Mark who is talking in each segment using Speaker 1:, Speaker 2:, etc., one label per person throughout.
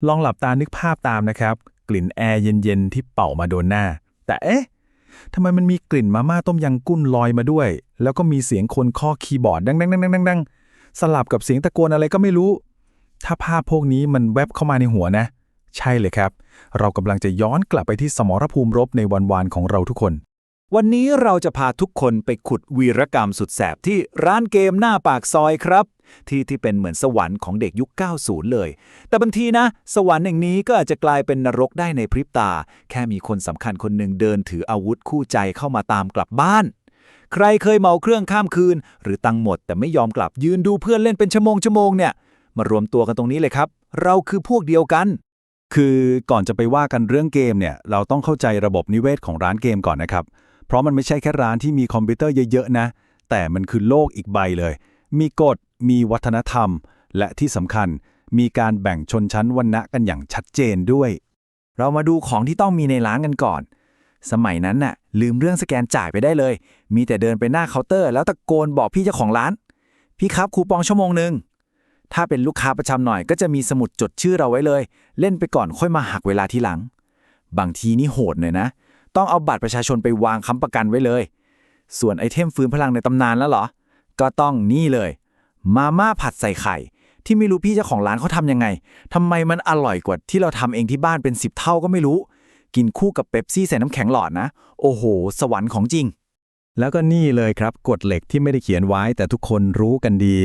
Speaker 1: ลองหลับตานึกภาพตามนะครับกลิ่นแอร์เย็นๆที่เป่ามาโดนหน้าแต่เอ๊ะทำไมมันมีกลิ่นมาม่าต้มยำกุ้งลอยมาด้วยแล้วก็มีเสียงคนเคาะคีย์บอร์ดดังๆๆๆๆสลับกับเสียงตะโกนอะไรก็ไม่รู้ถ้าภาพพวกนี้มันแวบเข้ามาในหัวนะใช่เลยครับเรากำลังจะย้อนกลับไปที่สมรภูมิรบในวันวานของเราทุกคน
Speaker 2: วันนี้เราจะพาทุกคนไปขุดวีรกรรมสุดแสบที่ร้านเกมหน้าปากซอยครับที่เป็นเหมือนสวรรค์ของเด็กยุค 90 เลย แต่บางทีนะสวรรค์อย่างนี้ก็อาจจะกลายเป็นนรกได้ในพริบตาแค่มีคนสำคัญคนหนึ่งเดินถืออาวุธคู่ใจเข้ามาตามกลับบ้านใครเคยเมาเครื่องข้ามคืนหรือตังค์หมดแต่ไม่ยอมกลับยืนดูเพื่อนเล่นเป็นชั่วโมงเนี่ยมารวมตัวกันตรงนี้เลยครับเราคือพวกเดียวกัน
Speaker 3: คือก่อนจะไปว่ากันเรื่องเกมเนี่ยเราต้องเข้าใจระบบนิเวศของร้านเกมก่อนนะครับเพราะมันไม่ใช่แค่ร้านที่มีคอมพิวเตอร์เยอะๆนะแต่มันคือโลกอีกใบเลยมีกฎมีวัฒนธรรมและที่สำคัญมีการแบ่งชนชั้นวรรณะกันอย่างชัดเจนด้วย
Speaker 2: เรามาดูของที่ต้องมีในร้านกันก่อนสมัยนั้นน่ะลืมเรื่องสแกนจ่ายไปได้เลยมีแต่เดินไปหน้าเคาน์เตอร์แล้วตะโกนบอกพี่เจ้าของร้านพี่ครับคูปองชั่วโมงนึงถ้าเป็นลูกค้าประจำหน่อยก็จะมีสมุดจดชื่อเราไว้เลยเล่นไปก่อนค่อยมาหักเวลาทีหลังบางทีนี่โหดหน่อยนะต้องเอาบัตรประชาชนไปวางค้ำประกันไว้เลยส่วนไอเทมฟื้นพลังในตำนานแล้วเหรอก็ต้องนี่เลยมาม่าผัดใส่ไข่ที่ไม่รู้พี่เจ้าของร้านเขาทำยังไงทำไมมันอร่อยกว่าที่เราทำเองที่บ้านเป็น10 เท่าก็ไม่รู้กินคู่กับเป๊ปซี่ใส่น้ำแข็งหลอดนะโอ้โหสวรรค์ของจริง
Speaker 3: แล้วก็นี่เลยครับกฎเหล็กที่ไม่ได้เขียนไว้แต่ทุกคนรู้กันดี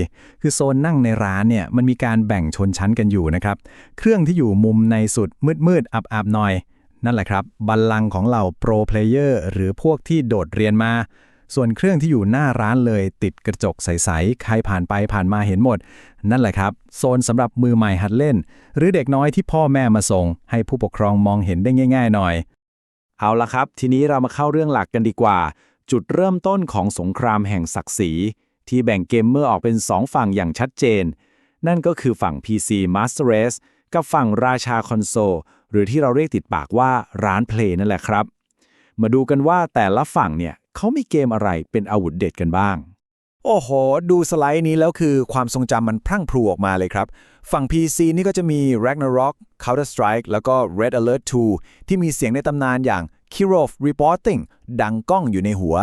Speaker 3: คือโซนนั่งในร้านเนี่ยมันมีการแบ่งชนชั้นกันอยู่นะครับเครื่องที่อยู่มุมในสุดมืดๆอับๆหน่อยนั่นแหละครับบัลลังก์ของเหล่าโปรเพลเยอร์หรือพวกที่โดดเรียนมาส่วนเครื่องที่อยู่หน้าร้านเลยติดกระจกใสๆใครผ่านไปผ่านมาเห็นหมดนั่นแหละครับโซนสำหรับมือใหม่หัดเล่นหรือเด็กน้อยที่พ่อแม่มาส่งให้ผู้ปกครองมองเห็นได้ง่ายๆหน่อย
Speaker 2: เอาละครับทีนี้เรามาเข้าเรื่องหลักกันดีกว่าจุดเริ่มต้นของสงครามแห่งศักดิ์ศรีที่แบ่งเกมเมอร์ออกเป็น2 ฝั่งอย่างชัดเจนนั่นก็คือฝั่ง PC Master Race กับฝั่งราชาคอนโซลหรือที่เราเรียกติดปากว่าร้านเพลย์นั่นแหละครับมาดูกันว่าแต่ละฝั่งเนี่ยเขามีเกมอะไรเป็นอาวุธเด็ดกันบ้างโอ้โหดูสไลด์นี้แล้วคือความทรงจำมันพรั่งพรูออกมาเลยครับฝั่ง PC นี่ก็จะมี Ragnarok Counter-Strike แล้วก็ Red Alert 2 ที่มีเสียงในตำนานอย่าง Kirov Reporting ดังก้องอยู่ในหัว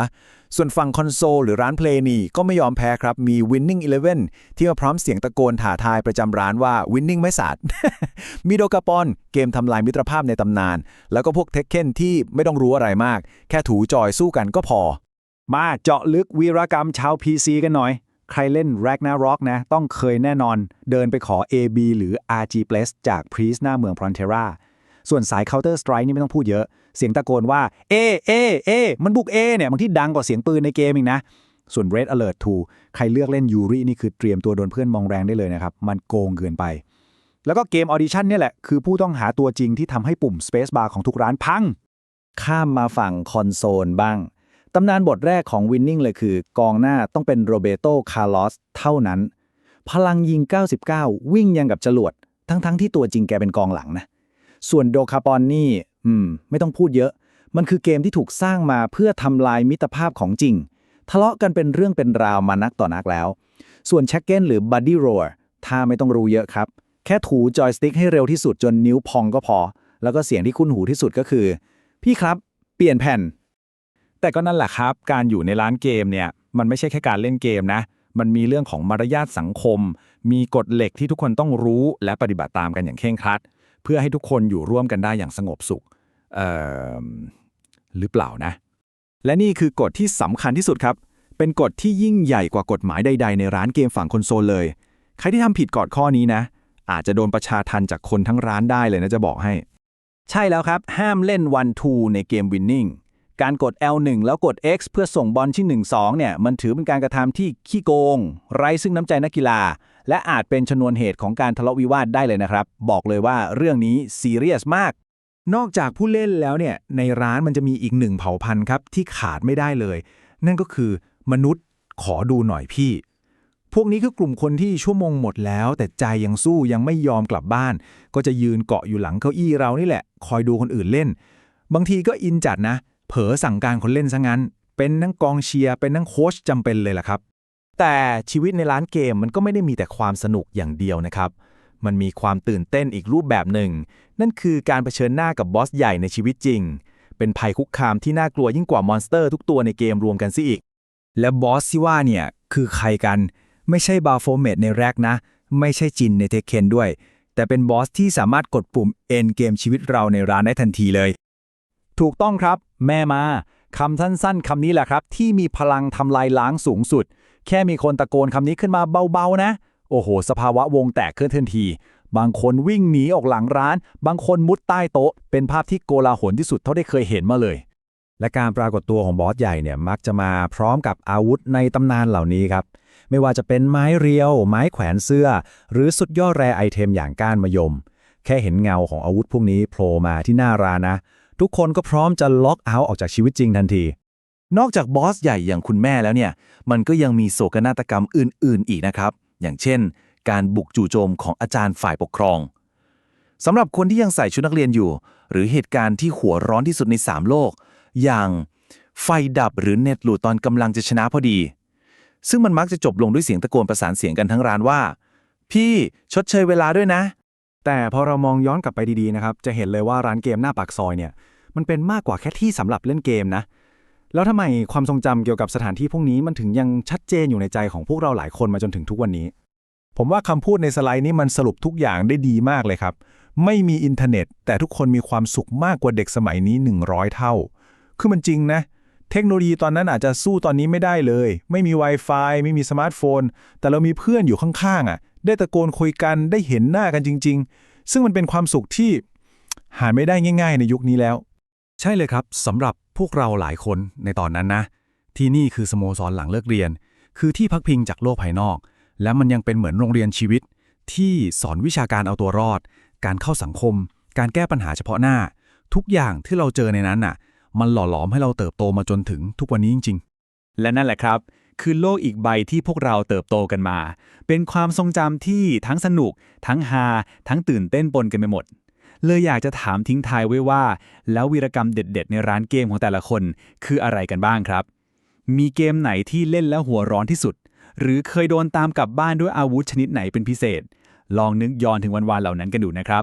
Speaker 2: ส่วนฝั่งคอนโซลหรือร้านเพลย์นี่ก็ไม่ยอมแพ้ครับมี Winning Eleven ที่มาพร้อมเสียงตะโกนท้าทายประจำร้านว่า Winning ไม่สาด มีโดกาปอนเกมทำลายมิตรภาพในตำนานแล้วก็พวกเทคเคนที่ไม่ต้องรู้อะไรมากแค่ถูจอยสู้กันก็พอมาเจาะลึกวีรกรรมชาว PC กันหน่อยใครเล่น Ragnarok นะต้องเคยแน่นอนเดินไปขอ AB หรือ RG Bless จาก Priest หน้าเมือง Frontera ส่วนสาย Counter Strike นี่ไม่ต้องพูดเยอะเสียงตะโกนว่าเอมันบุก A เนี่ยบางที่ดังกว่าเสียงปืนในเกมอีกนะส่วน Red Alert 2 ใครเลือกเล่น Yuri นี่คือเตรียมตัวโดนเพื่อนมองแรงได้เลยนะครับมันโกงเกินไปแล้วก็เกม Audition เนี่ยแหละคือผู้ต้องหาตัวจริงที่ทำให้ปุ่ม Space Bar ของทุกร้านพังข้ามมาฝั่งคอนโซลบ้างตำนานบทแรกของ Winning เลยคือกองหน้าต้องเป็นโรเบโต คาร์ลอสเท่านั้นพลังยิง99วิ่งยังกับจรวดทั้งที่ตัวจริงแกเป็นกองหลังนะส่วนโดคาปอนนี่ไม่ต้องพูดเยอะมันคือเกมที่ถูกสร้างมาเพื่อทำลายมิตรภาพของจริงทะเลาะกันเป็นเรื่องเป็นราวมานักต่อนักแล้วส่วนแช็กเก้นหรือบัดดี้โรว์ถ้าไม่ต้องรู้เยอะครับแค่ถูจอยสติ๊กให้เร็วที่สุดจนนิ้วพองก็พอแล้วก็เสียงที่คุ้นหูที่สุดก็คือพี่ครับเปลี่ยนแผ่นแต่ก็นั่นแหละครับการอยู่ในร้านเกมเนี่ยมันไม่ใช่แค่การเล่นเกมนะมันมีเรื่องของมารยาทสังคมมีกฎเหล็กที่ทุกคนต้องรู้และปฏิบัติตามกันอย่างเคร่งครัดเพื่อให้ทุกคนอยู่ร่วมกันได้อย่างสงบสุขหรือเปล่านะและนี่คือกฎที่สำคัญที่สุดครับเป็นกฎที่ยิ่งใหญ่กว่ากฎหมายใดๆในร้านเกมฝั่งคอนโซลเลยใครที่ทำผิดกฎข้อนี้นะอาจจะโดนประชาทัณฑ์จากคนทั้งร้านได้เลยนะจะบอกให้ใช่แล้วครับห้ามเล่น 1-2 ในเกม Winning การกด L1 แล้วกด X เพื่อส่งบอลที่ 1-2 เนี่ยมันถือเป็นการกระทำที่ขี้โกงไร้ซึ่งน้ำใจนักกีฬาและอาจเป็นชนวนเหตุของการทะเลาะวิวาทได้เลยนะครับบอกเลยว่าเรื่องนี้ซีเรียสมากนอกจากผู้เล่นแล้วเนี่ยในร้านมันจะมีอีกหนึ่งเผ่าพันธุ์ครับที่ขาดไม่ได้เลยนั่นก็คือมนุษย์ขอดูหน่อยพี่พวกนี้คือกลุ่มคนที่ชั่วโมงหมดแล้วแต่ใจยังสู้ยังไม่ยอมกลับบ้านก็จะยืนเกาะอยู่หลังเก้าอี้เรานี่แหละคอยดูคนอื่นเล่นบางทีก็อินจัดนะเผลอสั่งการคนเล่นซะงั้นเป็นทั้งกองเชียร์เป็นทั้งโค้ชจำเป็นเลยล่ะครับแต่ชีวิตในร้านเกมมันก็ไม่ได้มีแต่ความสนุกอย่างเดียวนะครับ มันมีความตื่นเต้นอีกรูปแบบหนึ่ง นั่นคือการเผชิญหน้ากับบอสใหญ่ในชีวิตจริง เป็นภัยคุกคามที่น่ากลัวยิ่งกว่ามอนสเตอร์ทุกตัวในเกมรวมกันซิอีก
Speaker 3: และบอสที่ว่าเนี่ยคือใครกัน ไม่ใช่บาโฟเมตในแร็กนะ ไม่ใช่จินในเทคเคนด้วย แต่เป็นบอสที่สามารถกดปุ่มเอ็นเกมชีวิตเราในร้านได้ทันทีเลย
Speaker 2: ถูกต้องครับ แม่มาคำสั้นๆคำนี้แหละครับที่มีพลังทำลายล้างสูงสุด แค่มีคนตะโกนคำนี้ขึ้นมาเบาๆนะ โอ้โหสภาวะวงแตกขึ้นทันที บางคนวิ่งหนีออกหลังร้าน บางคนมุดใต้โต๊ะเป็นภาพที่โกลาหลที่สุดเท่าที่เคยเห็นมาเลย
Speaker 3: และการปรากฏตัวของบอสใหญ่เนี่ยมักจะมาพร้อมกับอาวุธในตำนานเหล่านี้ครับไม่ว่าจะเป็นไม้เรียว ไม้แขวนเสื้อ หรือสุดยอดแรไอเทมอย่างก้านมะยม แค่เห็นเงาของอาวุธพวกนี้โผล่มาที่หน้าร้านนะ ทุกคนก็พร้อมจะล็อกเอาท์ออกจากชีวิตจริงทันที
Speaker 2: นอกจากบอสใหญ่อย่างคุณแม่แล้วเนี่ยมันก็ยังมีโศกนาฏกรรมอื่นๆอีกนะครับอย่างเช่น การบุกจู่โจมของอาจารย์ฝ่ายปกครองสำหรับคนที่ยังใส่ชุดนักเรียนอยู่ หรือเหตุการณ์ที่หัวร้อนที่สุดใน3โลกอย่างไฟดับหรือเน็ตหลุดตอนกำลังจะชนะพอดีซึ่งมันมักจะจบลงด้วยเสียงตะโกนประสานเสียงกันทั้งร้านว่าพี่ชดเชยเวลาด้วยนะ
Speaker 3: แต่พอเรามองย้อนกลับไปดีๆนะครับจะเห็นเลยว่าร้านเกมหน้าปากซอยเนี่ยมันเป็นมากกว่าแค่ที่สำหรับเล่นเกมนะแล้วทำไมความทรงจำเกี่ยวกับสถานที่พวกนี้มันถึงยังชัดเจนอยู่ในใจของพวกเราหลายคนมาจนถึงทุกวันนี้
Speaker 1: ผมว่าคำพูดในสไลด์นี้มันสรุปทุกอย่างได้ดีมากเลยครับไม่มีอินเทอร์เน็ตแต่ทุกคนมีความสุขมากกว่าเด็กสมัยนี้100เท่าคือมันจริงนะเทคโนโลยีตอนนั้นอาจจะสู้ตอนนี้ไม่ได้เลยไม่มี Wi-Fi ไม่มีสมาร์ทโฟนแต่เรามีเพื่อนอยู่ข้างๆได้ตะโกนคุยกันได้เห็นหน้ากันจริงๆซึ่งมันเป็นความสุขที่หาไม่ได้ง่ายๆในยุคนี้แล้ว
Speaker 3: ใช่เลยครับสำหรับพวกเราหลายคนในตอนนั้นนะที่นี่คือสโมสรหลังเลิกเรียนคือที่พักพิงจากโลกภายนอกและมันยังเป็นเหมือนโรงเรียนชีวิตที่สอนวิชาการเอาตัวรอดการเข้าสังคมการแก้ปัญหาเฉพาะหน้าทุกอย่างที่เราเจอในนั้นน่ะมันหล่อหลอมให้เราเติบโตมาจนถึงทุกวันนี้จริง
Speaker 2: ๆและนั่นแหละครับคือโลกอีกใบที่พวกเราเติบโตกันมาเป็นความทรงจำที่ทั้งสนุกทั้งฮาทั้งตื่นเต้นปนกันไปหมดเลยอยากจะถามทิ้งท้ายไว้ว่าแล้ววีรกรรมเด็ดๆในร้านเกมของแต่ละคนคืออะไรกันบ้างครับมีเกมไหนที่เล่นแล้วหัวร้อนที่สุดหรือเคยโดนตามกลับบ้านด้วยอาวุธชนิดไหนเป็นพิเศษลองนึกย้อนถึงวันๆเหล่านั้นกันดูนะครับ